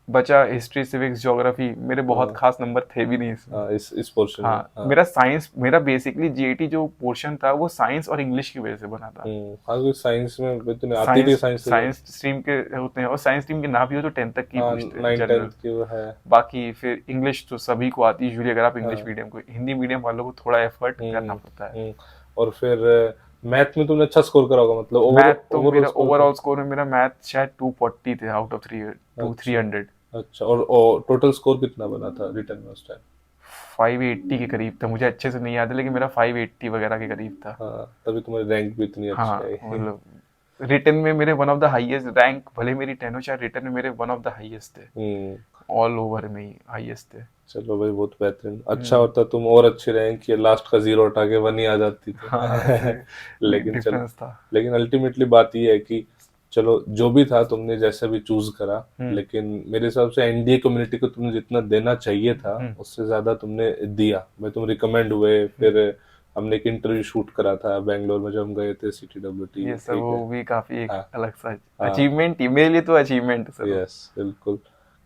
बचा हिस्ट्री सिविक्स ज्योग्राफी, मेरे बहुत हाँ खास नंबर थे भी नहीं इसमें। हाँ इस पोर्शन में हाँ हाँ मेरा साइंस, मेरा बेसिकली जीएटी जो पोर्शन था वो साइंस और इंग्लिश की वजह से बना था। हाँ कोई साइंस में भी तुम्हें आती थी साइंस, साइंस से साइंस स्ट्रीम के होते हैं, और साइंस स्ट्रीम के ना भी हो तो 10th तक की हाँ पूछते हैं 9-10 जनरल। की वो है बाकी फिर इंग्लिश तो सभी को आती है यूजुअली, अगर आप इंग्लिश हाँ मीडियम को, हिंदी मीडियम वालों को थोड़ा एफर्ट करना पड़ता है। हम्म। और फिर मैथ में तुमने अच्छा स्कोर करा होगा, मतलब मैथ तो ओवरऑल मेरा स्कोर क्या ओवरऑल स्कोर में मेरा मैथ शायद 240 थे आउट ऑफ 3, टू थ्री अच्छा हंड्रेड अच्छा और टोटल स्कोर कितना बना था रिटर्न में उस टाइम? 580 के करीब था, मुझे अच्छे से नहीं याद है लेकिन मेरा 580 वगैरह के करीब था। हाँ तभी तुम्हारी रैंक भी इतनी अच्छी हाँ आई मतलब रिटर्न में मेरे one of the highest rank, भले मेरी 10 हो, शायद रिटर्न में मेरे वन ऑफ द हाईएस्ट थे, हम्म ऑल ओवर में ही हाईएस्ट थे। चलो भाई बहुत बेहतरीन, अच्छा होता तुम और अच्छी रैंक, ये लास्ट का जीरो हटा के 1 ही आ जाती तो हाँ ऐसे लेकिन चलो, डिफरेंस था। लेकिन अल्टीमेटली बात ये है कि चलो जो भी था तुमने जैसे भी चूज करा, हम्म लेकिन मेरे हिसाब से एनडीए कम्युनिटी को तुमने जितना देना चाहिए था हम्म उससे ज्यादा तुमने दिया भाई। तुम रिकमेंड हुए, फिर हमने एक इंटरव्यू शूट करा था बेंगलोर में जब हम गए थे सीटीडब्ल्यूटी, ये सर ठीक वो है भी काफी एक हाँ अलग सा हाँ अचीवमेंट थी मेरे लिए, तो अचीवमेंट है सर वो। यस बिल्कुल,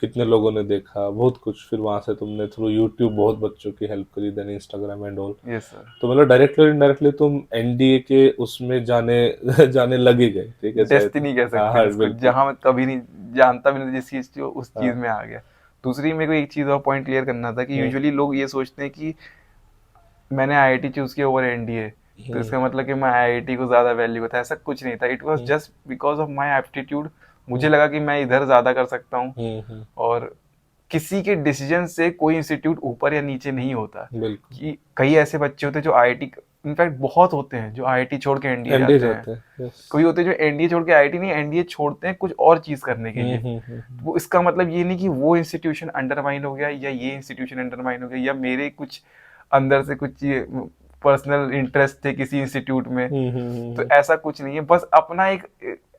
कितने लोगों ने देखा बहुत कुछ, फिर वहां से तुमने थ्रू यूट्यूब बहुत बच्चों की हेल्प करी, then Instagram and all, yes sir. तो मतलब डायरेक्टली और इनडायरेक्टली तुम एनडीए के उसमें जाने जाने लगे गए, ठीक है शायद। डेस्टिनी कह हाँ सकते हैं हाँ इसको, बिल्कुल जहां मैं कभी नहीं जानता भी नहीं था जिस चीज को, उस चीज हाँ में आ गया। दूसरी मेरे को एक चीज और पॉइंट क्लियर करना था कि हम्म यूजुअली लोग ये सोचते हैं कि मैंने आईआईटी चूज किया ओवर एनडीए, तो हम्म इसका मतलब कि मैं आईआईटी को ज्यादा वैल्यू होता है, ऐसा कुछ नहीं था। It was hmm just because of my aptitude, मुझे हम्म लगा कि मैं इधर ज्यादा कर सकता हूँ। हम्म, और किसी के डिसीजन से कोई इंस्टीट्यूट ऊपर या नीचे नहीं होता, बिल्कुल कि कई ऐसे बच्चे होते हैं जो आईआईटी, इनफैक्ट बहुत होते हैं जो आईआईटी छोड़ के एनडीए एनडीए जाते हैं। जाते हैं यस कोई होते हैं जो एनडीए छोड़ के आईआईटी नहीं, एनडीए छोड़ते हैं कुछ और चीज करने के लिए। वो इसका मतलब ये नहीं कि वो इंस्टीट्यूशन अंडरमाइन हो गया या ये इंस्टीट्यूशन अंडरमाइन हो गया, या मेरे कुछ अंदर से कुछ पर्सनल इंटरेस्ट थे किसी इंस्टीट्यूट में, तो ऐसा कुछ नहीं है। बस अपना एक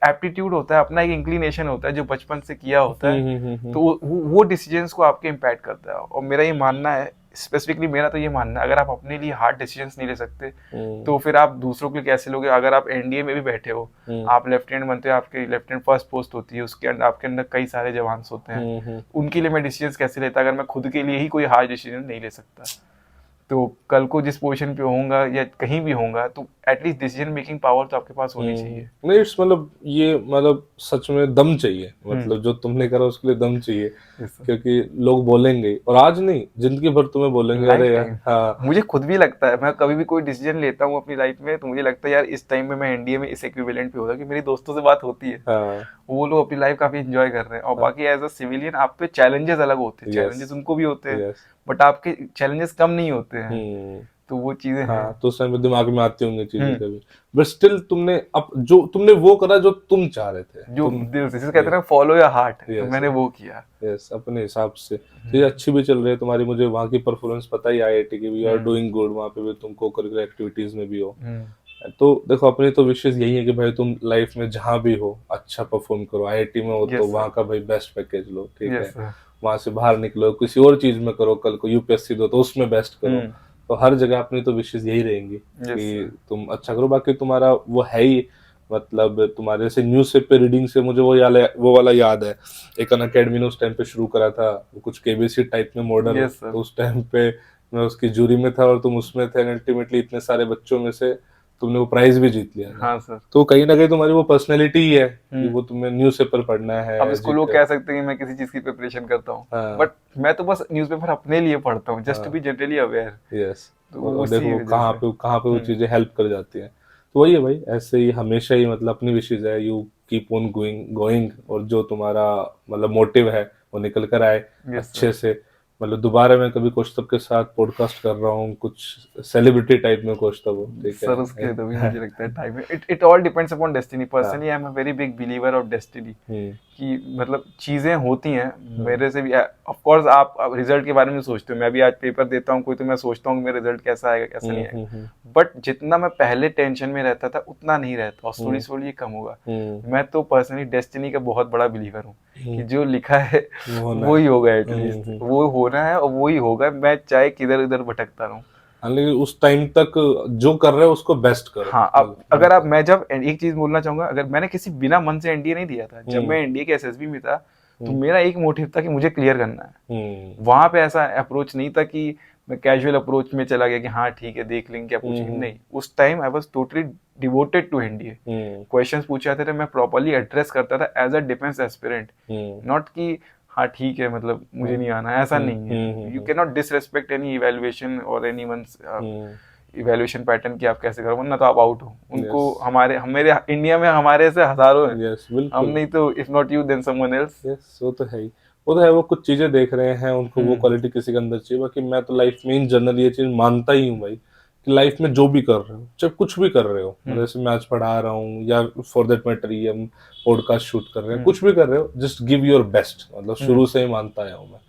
एप्टीट्यूड होता है, अपना एक इंक्लिनेशन होता है जो बचपन से किया होता है, तो वो डिसीजंस को आपके इम्पैक्ट करता है। और मेरा ये मानना है, स्पेसिफिकली मेरा तो ये मानना है, अगर आप अपने लिए हार्ड डिसीजंस नहीं ले सकते तो फिर आप दूसरों के लिए कैसे लोगे। अगर आप एनडीए में भी बैठे हो, आप लेफ्टिनेंट बनते हो, आपके लेफ्टिनेंट फर्स्ट पोस्ट होती है, उसके अंदर आपके अंदर कई सारे जवान होते हैं, उनके लिए मैं डिसीजंस कैसे लेता अगर मैं खुद के लिए ही कोई हार्ड डिसीजन नहीं ले सकता। तो कल को जिस पोजीशन पे होऊंगा या कहीं भी होऊंगा, तो एटलीस्ट डिसीजन मेकिंग पावर तो आपके पास होनी चाहिए। नहीं इट्स मतलब ये मतलब सच में दम चाहिए, मतलब जो तुमने करा उसके लिए दम चाहिए, यस सर। क्योंकि लोग बोलेंगे ही, और आज नहीं जिंदगी भर तुम्हें बोलेंगे लाइफ अरे यार टाइम। हाँ मुझे खुद भी लगता है, मैं कभी भी कोई डिसीजन लेता हूँ अपनी लाइफ में तो मुझे लगता है यार इस टाइम में मैं एनडीए में इस इक्विवेलेंट पे होगा कि मेरी दोस्तों से बात होती है, हाँ वो लोग अपनी लाइफ काफी एंजॉय कर रहे हैं, और हाँ बाकी एज अ सिविलियन आप पे चैलेंजेस अलग होते हैं, यस चैलेंजेस उनको भी होते हैं, यस बट आपके चैलेंजेस कम नहीं होते हैं, हम्म तो वो चीजें हैं। हाँ, तो उस टाइम पे दिमाग में आती होंगी चीजें हम्म। कभी, बट स्टिल तुमने अब जो तुमने वो करा जो तुम चाह रहे थे जो तुम, दिल से, जिसे कहते हैं ना फॉलो योर हार्ट, तो यस मैंने वो किया। यस अपने हिसाब से चीजें अच्छी भी चल रही है तुम्हारी, मुझे वहाँ की परफॉर्मेंस पता ही आईआईटी की भी, you are hmm. Doing good, वहाँ पे भी तुम को करिकुलर एक्टिविटीज में भी हो, हम्म। तो देखो अपनी तो विशेष यही है कि भाई तुम लाइफ में जहाँ भी हो अच्छा परफॉर्म करो, आईआईटी में हो तो यस वहाँ सर। का भाई बेस्ट पैकेज लो, ठीक यस है, सर। वहां से बाहर निकलो किसी और चीज में करो, कल को यूपीएससी दो तो उसमें बेस्ट करो, हम्म। तो हर जगह अपनी तो विशेष यही रहेंगी यस कि सर। तुम अच्छा करो, बाकी तुम्हारा वो है ही, मतलब तुम्हारे जैसे न्यूज़पेपर रीडिंग से मुझे वो वाला याद है, एक अन अकेडमी ने उस टाइम पे शुरू करा था, वो कुछ केबीसी टाइप में मॉडल, यस सर। तो उस टाइम पे मैं उसकी जूरी में था और तुम उसमें थे, अल्टीमेटली इतने सारे बच्चों में से तुमने वो प्राइज भी जीत लिया था, हाँ सर। तो कहीं ना कहीं तुम्हारी वो पर्सनैलिटी ही है कि हम्म। वो तुम्हें न्यूज़पेपर पढ़ना अब है इसको लोग जीके। कह सकते हैं कि मैं किसी चीज की प्रिपरेशन करता हूँ, हाँ बट मैं तो बस न्यूज़पेपर अपने लिए पढ़ता हूँ, जस्ट टू हाँ बी जनरली अवेयर, यस, तो वो और देखो उसी वो वजह से। कहाँ पे वो चीजें हेल्प कर जाती हैं, तो वही है भाई, ऐसे ही हमेशा ही मतलब अपनी विशेष है, you keep on going going, और जो तुम्हारा मतलब मोटिव है वो निकल कर आए यस सर। अच्छे से, मतलब दोबारा मैं कभी कौस्तभ के साथ पॉडकास्ट कर रहा हूँ, कुछ सेलिब्रिटी टाइप में कौस्तभ हो, ठीक सर उसके लिए तो भी है मुझे लगता है time, it it all depends upon destiny, हाँ personally I am a very big believer of destiny, hmm कि मतलब चीज़ें होती हैं हम्म मेरे से भी। ऑफ कोर्स आप रिजल्ट के बारे में सोचते हो, मैं भी आज पेपर देता हूँ कोई, तो मैं सोचता हूँ कि मेरा रिजल्ट कैसा आएगा कैसा नहीं आएगा, हम्म बट जितना मैं पहले टेंशन में रहता था उतना नहीं रहता, और स्लोली हम्म स्लोली ये कम होगा। हम्म मैं तो पर्सनली डेस्टिनी का बहुत बड़ा बिलीवर हूँ, कि हम्म, जो लिखा है वो होना वो है, ही होगा, एटलीस्ट हम्म। वो होना है और वो ही होगा, मैं चाहे किधर उधर भटकता रहूँ। हाँ, लेकिन उस टाइम तक जो कर रहे हो उसको बेस्ट करो, हाँ, अब मतलब अगर आप, मतलब मैं जब एक चीज बोलना चाहूंगा, अगर मैंने किसी बिना मन से एनडीए नहीं दिया था, जब हम्म मैं एनडीए के एसएसबी में था, तो हम्म मेरा एक मोटिव था कि मुझे क्लियर करना है। हम्म वहां पे ऐसा अप्रोच नहीं था कि मैं कैजुअल अप्रोच में चला गया कि हाँ ठीक है देख लेंगे क्या हम्म पूछेंगे, हम्म नहीं, उस time I was totally devoted to NDA. Hmm questions पूछे जाते थे, मैं प्रॉपर्ली एड्रेस करता था as a defence aspirant, hmm not कि हाँ ठीक है मतलब मुझे हम्म नहीं आना है, ऐसा नहीं है। You hmm can not disrespect any evaluation और any once hmm evaluation pattern की आप कैसे करो, वरना तो आप आउट हो। उनको यस हमारे मेरे इंडिया में हमारे से हजारों हैं, यस हम बिल्कुल, नहीं तो if not you then someone else. Yes वो तो है ही, वो तो है, वो कुछ चीजें देख रहे हैं उनको वो हम्म। क्वालिटी किसी के अंदर चाहिए, बाकी मैं तो लाइफ में इन जनरल ये चीज मानता ही हूँ भाई, कि लाइफ में जो भी कर रहे हो चाहे कुछ भी कर रहे हो, मतलब हम्म। जैसे मैं आज पढ़ा रहा हूँ या फॉर दैट मैटर ये हम पॉडकास्ट शूट कर रहे हैं, हम्म। कुछ भी कर रहे हो जस्ट गिव योर बेस्ट, मतलब हम्म। शुरू से ही मानता आया हूँ मैं,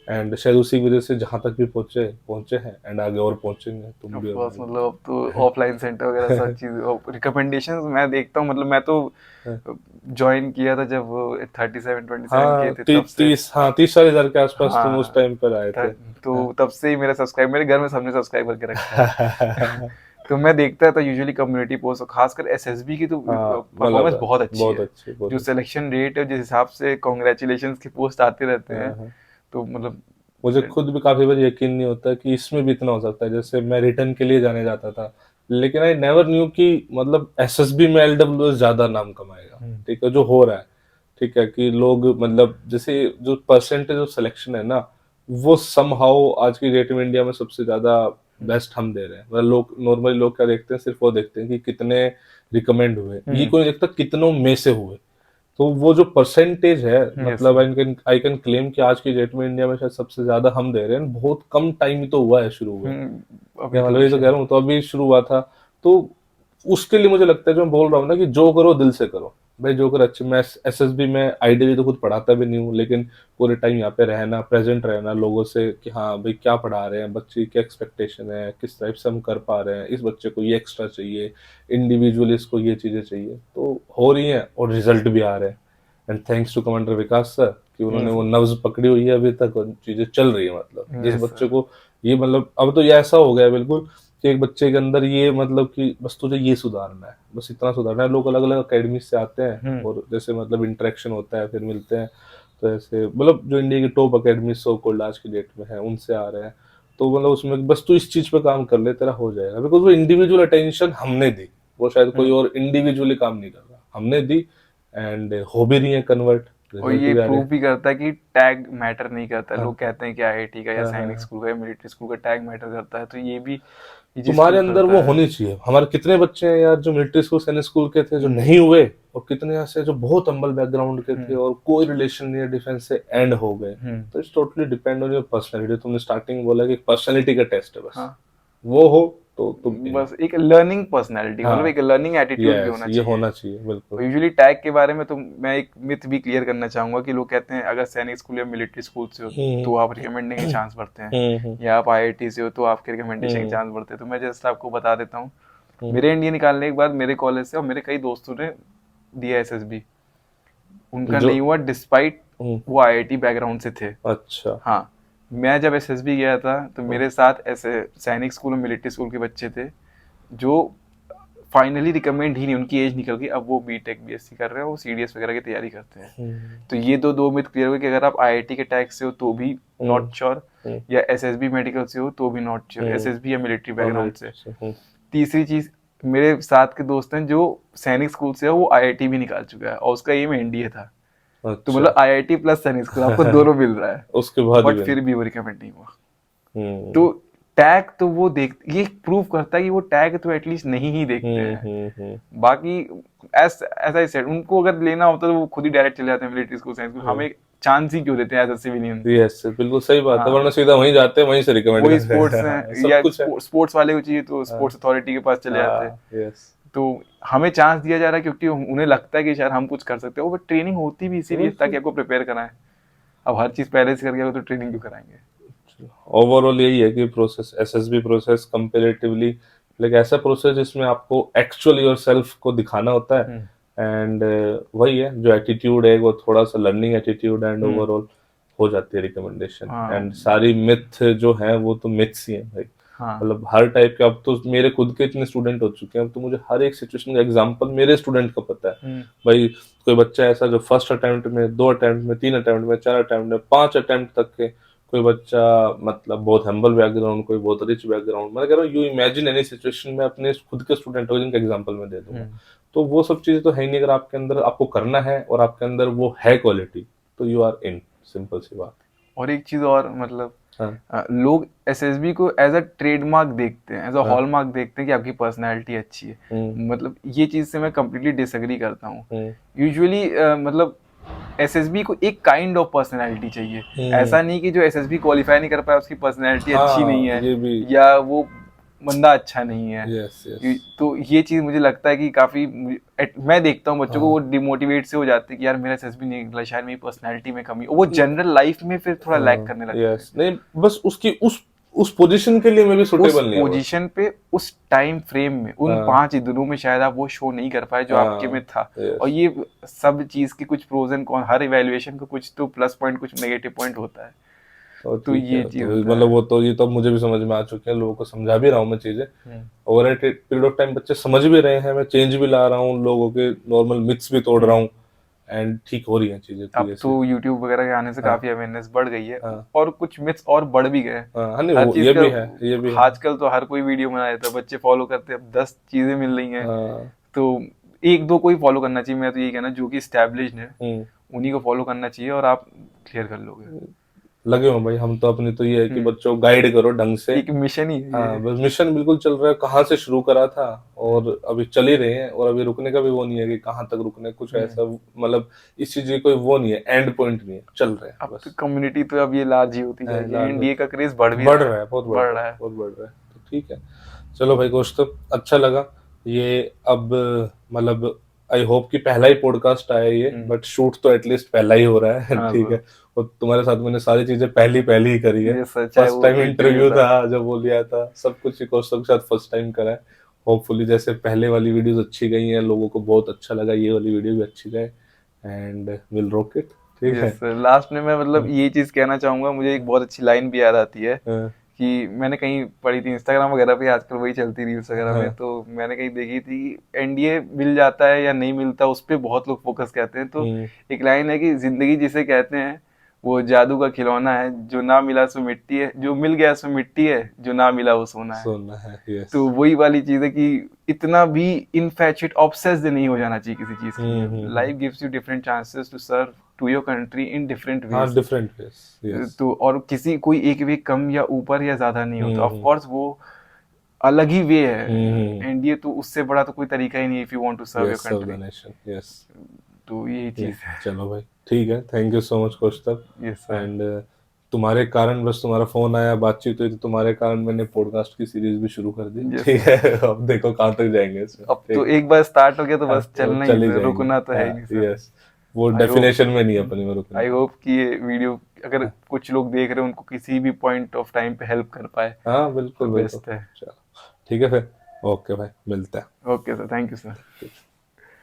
एंड शायद उसी वजह से जहां तक भी पहुंचे पहुंचे हैं, एंड आगे और पहुंचेंगे तुम ऑफ भी और कोर्स, मैं मतलब अब तो ऑफलाइन सेंटर वगैरह सब चीज रिकमेंडेशंस मैं देखता हूँ, मतलब मैं तो भी। ज्वाइन किया था जब वो 37-27 के हाँ थे तब से। 30-40 हज़ार के आसपास तुम उस हाँ, टाइम पर आए थे। तो तब से ही मेरा सब्सक्राइब, मेरे घर में सबने सब्सक्राइब करके रखा है। तो मैं देखता था यूजुअली कम्युनिटी पोस्ट, खासकर एसएसबी की तो हाँ परफॉर्मेंस मतलब बहुत अच्छी बहुत है। अच्छी बहुत जो अच्छी। सिलेक्शन रेट है जिस हिसाब से कॉन्ग्रेचुलेशन की पोस्ट आते रहते हैं, हाँ हाँ, तो मतलब मुझे खुद भी काफी बार यकीन नहीं होता कि इसमें भी इतना हो सकता है, जैसे मैं रिटर्न के लिए जाने जाता था, लेकिन आई नेवर न्यू कि मतलब एसएसबी में एलडब्ल्यूएस ज्यादा नाम कमाएगा, ठीक है जो हो रहा है, ठीक है कि लोग मतलब जैसे जो परसेंटेज ऑफ सिलेक्शन है ना, वो समहाउ आज की डेट में इंडिया में सबसे ज्यादा बेस्ट हम दे रहे हैं, मतलब लोग नॉर्मली लोग क्या देखते हैं, सिर्फ वो देखते हैं कि कितने रिकमेंड हुए, ये कोई नहीं देखता कितनों में से हुए, तो वो जो परसेंटेज है, यस। मतलब आई कैन क्लेम कि आज की डेट में इंडिया में शायद सबसे ज्यादा हम दे रहे हैं, बहुत कम टाइम ही तो हुआ है शुरू हुए, अभी या तो मतलब ये तो कह रिसेंट। रहा हूँ, तो अभी शुरू हुआ था, तो उसके लिए मुझे लगता है जो मैं बोल रहा हूँ ना कि जो करो दिल से करो भाई, जो कर अच्छे, मैं एसएसबी में आइडियली तो खुद पढ़ाता भी नहीं हूँ, लेकिन पूरे टाइम यहाँ पे रहना, प्रेजेंट रहना लोगों से कि हाँ भाई क्या पढ़ा रहे हैं बच्चे, क्या एक्सपेक्टेशन है, किस टाइप से हम कर पा रहे हैं, इस बच्चे को ये एक्स्ट्रा चाहिए, इंडिविजुअली इसको ये चीजें चाहिए, तो हो रही हैं और रिजल्ट भी आ रहे हैं, and thanks to commander Vikas sir कि उन्होंने वो नब्ज पकड़ी हुई है अभी तक, और चीजें चल रही है, मतलब जिस यस बच्चे सर। को ये, मतलब अब तो ये ऐसा हो गया है बिल्कुल कि एक बच्चे के अंदर ये मतलब कि बस तुझे ये सुधारना है, बस इतना सुधारना है, लोग अलग अलग अकेडमी से आते हैं और जैसे मतलब इंटरेक्शन होता है फिर मिलते हैं, तो ऐसे मतलब जो इंडिया की टॉप अकेडमी सो कॉल्ड आज की डेट में है उनसे आ रहे हैं, तो मतलब उसमें बस तू इस चीज पे काम कर ले, तेरा हो जाएगा, बिकॉज वो इंडिविजुअल अटेंशन हमने दी, वो शायद कोई और इंडिविजुअली काम नहीं कर रहा, हमने दी, एंड हो भी रही है कन्वर्ट, और रिजल्ट ये भी आ रहे प्रूव भी करता है कि टैग मैटर नहीं करता। हैं। लोग कहते हैं कि आईआईटी का या हाँ, सैनिक हाँ। स्कूल का या मिलिट्री स्कूल का टैग मैटर करता है, तो ये चीज तुम्हारे प्रूव अंदर करता वो है। होनी चाहिए। हमारे कितने बच्चे हैं यार जो मिलिट्री स्कूल सैनिक स्कूल के थे जो नहीं हुए, और कितने ऐसे जो बहुत हम्बल बैकग्राउंड के थे और कोई रिलेशन नहीं है डिफेंस से, एंड हो गए। तो it's totally depend on your personality. तुमने स्टार्टिंग बोला कि पर्सनैलिटी का टेस्ट है, बस हाँ, वो हो तो तुम इन। बस एक लर्निंग पर्सनैलिटी, मतलब हाँ, एक लर्निंग एटीट्यूड भी यस, होना ये चाहिए। होना चाहिए बिल्कुल। यूजुअली टैग के बारे में तो मैं एक मिथ भी क्लियर करना चाहूंगा कि लोग कहते हैं अगर सैनिक स्कूल या मिलिट्री स्कूल से हो हम्म, तो आप रिकमेंडिंग के चांस बढ़ते हैं, हम्म, या आप आईआईटी से हो तो आपके रिकमेंडेशन के हम्म, चांस बढ़ते हैं। तो मैं जस्ट आपको बता देता हूँ, हम्म, मेरे इंडिया निकालने के बाद मेरे कॉलेज से और मेरे कई दोस्तों ने दिया एसएसबी, उनका जो नहीं हुआ डिस्पाइट हम्म, वो आईआईटी बैकग्राउंड से थे। अच्छा। हाँ, मैं जब एसएसबी गया था तो हम्म, मेरे साथ ऐसे सैनिक स्कूल और मिलिट्री स्कूल के बच्चे थे जो फाइनली रिकमेंड ही नहीं, उनकी एज निकल गई, अब वो बीटेक बीएससी कर रहे हैं, वो सीडीएस वगैरह की तैयारी करते हैं। हम्म, तो ये दो मिथ क्लियर हुए कि अगर आप आईआईटी के टैग से हो तो भी हम्म, नॉट श्योर, हम्म, या एसएसबी मेडिकल से हो तो भी नॉट श्योर, हम्म, एसएसबी या मिलिट्री और बैकग्राउंड से। military से, तीसरी चीज, मेरे साथ के दोस्त हैं जो सैनिक स्कूल से है, वो आईआईटी भी निकाल चुका है और उसका एम एनडीए था। तो अच्छा। मतलब आईआईटी प्लस सैनिक स्कूल आपको दोनों मिल रहा है, उसके बाद ही बट बनी। फिर भी वो रिकमेंड नहीं हुआ। हम्म, तो टैग तो वो देख, ये प्रूव करता है कि वो टैग तो एटलीस्ट नहीं ही देखते हैं। बाकी एज आई सेड, उनको अगर लेना होता तो वो खुद ही डायरेक्ट चले जाते हैं मिलिट्री स्कूल साइंस स्कूल, हमें चांस ही क्यों देते हैं एज अ सिविलियन। यस, बिल्कुल सही बात है, हाँ, वरना सीधा वहीं जाते हैं, वहीं से रिकमेंड कोई करते स्पोर्ट्स हैं। हाँ, है सब या कुछ है। स्पोर्ट्स वाले को चाहिए तो हाँ, स्पोर्ट्स अथॉरिटी के पास चले जाते हैं। हाँ, यस। तो हमें चांस दिया जा रहा है क्योंकि उन्हें लगता है कि शायद हम कुछ कर सकते हैं, वो ट्रेनिंग होती भी इसीलिए ताकि आपको प्रिपेयर कराएं। अब हर चीज पहले से करके तो ट्रेनिंग क्यों कराएंगे। ओवरऑल यही है कि process, SSB process comparatively like ऐसा प्रोसेस जिसमें आपको एक्चुअल योर सेल्फ को दिखाना होता है, एंड वही है जो एटीट्यूड है वो थोड़ा सा लर्निंग एटीट्यूड, एंड ओवरऑल हो जाती है रिकमेंडेशन। हाँ, एंड सारी मिथ जो है वो तो मिथ्स ही है भाई। हाँ, मतलब हर टाइप के, अब तो मेरे खुद के इतने स्टूडेंट हो चुके हैं, अब तो मुझे हर एक सिचुएशन का एग्जांपल मेरे स्टूडेंट का पता है भाई। कोई बच्चा ऐसा जो फर्स्ट अटेम्प्ट में, दो अटेम्प्ट में, तीन अटेम्प्ट में, चार अटेम्प्ट में, पांच अटेम्प्ट तक के, कोई बच्चा मतलब बहुत हम्बल बैकग्राउंड, कोई बहुत रिच बैकग्राउंड, मैं कह रहा हूँ यू इमेजिन एनी सिचुएशन में अपने खुद के स्टूडेंट हो जिनका एग्जांपल मैं दे दूंगा। तो वो सब चीजें तो है ही नहीं, अगर आपके अंदर आपको करना है और आपके अंदर वो है क्वालिटी, तो यू आर इन, सिंपल सी बात। और एक चीज और, मतलब हाँ, लोग एसएसबी को एज अ ट्रेडमार्क देखते हैं, एज अ हाँ, हॉलमार्क देखते हैं कि आपकी पर्सनैलिटी अच्छी है। मतलब ये चीज से मैं कंप्लीटली डिसएग्री करता हूँ। यूजुअली मतलब एसएसबी को एक काइंड ऑफ पर्सनैलिटी चाहिए, ऐसा नहीं कि जो एसएसबी क्वालिफाई नहीं कर पाया उसकी पर्सनैलिटी अच्छी नहीं हाँ, है ये भी। या वो बंदा अच्छा नहीं है। Yes, yes. तो ये चीज मुझे लगता है कि काफी, मैं देखता हूँ बच्चों को वो हाँ, डिमोटिवेट से हो जाते हैं कि यार मेरा एसएसबी नहीं निकला, शायद मेरी पर्सनैलिटी में कमी, वो जनरल लाइफ में फिर थोड़ा लैक हाँ, करने लगते हैं। यस, नहीं बस उसकी उस पोजीशन के लिए मैं भी उस सुटेबल नहीं है वो। पोजीशन पे उस टाइम फ्रेम में उन हाँ, 5 दिनों में शायद आप वो शो नहीं कर पाए जो आपके में हाँ, था। और यस। ये सब चीज की कुछ प्रोज एंड कॉन, हर इवैल्यूएशन का कुछ तो प्लस पॉइंट कुछ नेगेटिव पॉइंट होता है। तो तो ठीक ये है, चीज तो होता मतलब है। वो तो ये तो अब मुझे भी समझ में आ चुके हैं, लोगों को समझा भी रहा हूँ मैं चीजें। Over a period of time बच्चे समझ भी रहे हैं, मैं चेंज भी ला रहा हूँ, लोगों के नॉर्मल मिथ्स भी तोड़ रहा हूँ, एंड ठीक हो रही हैं चीजें अब धीरे तो से। यूट्यूब वगैरह के आने से हाँ, काफी अवेयरनेस बढ़ गई है, हाँ, और कुछ मिथ्स और बढ़ भी गए हैं। हाँ, हाँ, नहीं हर वो चीज ये का भी है, ये भी है। आजकल तो हर कोई वीडियो बना देता है, बच्चे फॉलो करते हैं, अब 10 चीजें मिल रही हैं। हाँ, तो एक दो को ही फॉलो करना चाहिए, मैं तो यही कहना, जो कि स्टैब्लिश्ड है हम्म, उन्हीं को फॉलो करना चाहिए और आप क्लियर कर लोगे। लगे हो भाई, हम तो अपनी तो ये है कि हम्म, बच्चों को गाइड करो ढंग से। एक मिशन ही है हाँ, ये। बस मिशन बिल्कुल चल रहा है, कहाँ से शुरू करा था और अभी चल ही रहे हैं, और अभी रुकने का भी वो नहीं है कि कहाँ तक रुकने, कुछ ऐसा मतलब इस चीज की कोई वो नहीं है, एंड पॉइंट नहीं है, चल रहे हैं अब तो बस। कम्युनिटी तो अब ये लार्ज ही होती जाएगी, लाल एनडीए का क्रेज बढ़ भी बढ़ रहा है, रहा है, बहुत बढ़ बढ़ रहा रहा है, है। बहुत बढ़ रहा है, तो ठीक है। चलो भाई कौस्तुभ, अच्छा लगा ये। अब मतलब आई होप कि पहला ही पॉडकास्ट आया ये, बट शूट तो एटलीस्ट पहला ही हो रहा है। हाँ ठीक ब्रो, है, और तुम्हारे साथ मैंने सारी चीजें पहली पहली ही करी है। ये सच है, फर्स्ट वो टाइम इंटरव्यू इंटरव्यू था। था जब वो लिया था, सब कुछ कौस्तुभ के साथ फर्स्ट टाइम करा है। होपफुली जैसे पहले वाली वीडियोस अच्छी गई हैं, लोगों को बहुत अच्छा लगा, ये वाली वीडियो भी अच्छी गई, एंड विल रॉक इट। ठीक है। यस सर, लास्ट में मैं मतलब ये चीज कहना चाहूंगा, मुझे एक बहुत अच्छी लाइन भी याद आती है हाँ, कि मैंने कहीं पढ़ी थी, इंस्टाग्राम वगैरह पे आजकल वही चलती रील्स वगैरह हाँ, में, तो मैंने कहीं देखी थी एनडीए मिल जाता है या नहीं मिलता उस पर बहुत लोग फोकस करते हैं। तो एक लाइन है कि जिंदगी जिसे कहते हैं वो जादू का खिलौना है, जो ना मिला सो मिट्टी है, जो मिल गया सो मिट्टी है, जो ना मिला वो सोना है। सुनना है, यस। तो वही वाली चीज है कि इतना भी इनफैचुएट ऑब्सेस्ड नहीं हो जाना चाहिए किसी चीज के लिए। Life gives you different chances to serve to your country in different हाँ, वेज। Different ways, yes. तो और किसी कोई एक वे कम या ऊपर या ज्यादा नहीं होता, ऑफ हम्म कोर्स वो अलग ही वे हम्म, है, एंड ये तो उससे बड़ा तो कोई तरीका ही नहीं if you want to serve your yes, serve the country. Nation, yes. तो यही ये चीज है। चलो भाई, ठीक है, thank you so much Kaustubh. Yes sir. And तुम्हारे कारण बस तुम्हारा फोन आया, बातचीत हुई, तो तुम्हारे कारण मैंने पॉडकास्ट की सीरीज भी शुरू कर दी। यस ठीक सर। है, अब देखो कहाँ तक जाएंगे इसमें, अब तो ठीक। एक बार स्टार्ट हो गया तो हाँ, बस वो चलना ही है चल ही सर, जाएंगे। रुकना तो है ही हाँ, नहीं सर। यस। वो आई होप डेफिनेशन में नहीं है अपने में रुकने आई का। होप कि ये वीडियो अगर हाँ, कुछ लोग देख रहे हैं उनको किसी भी पॉइंट ऑफ टाइम पे हेल्प कर पाए हाँ, तो बिल्कुल बिल्कुल। बेस्ट है। चलो, ठीक है फिर। ओके भाई, मिलते हैं। Okay sir, thank you sir. ठीक।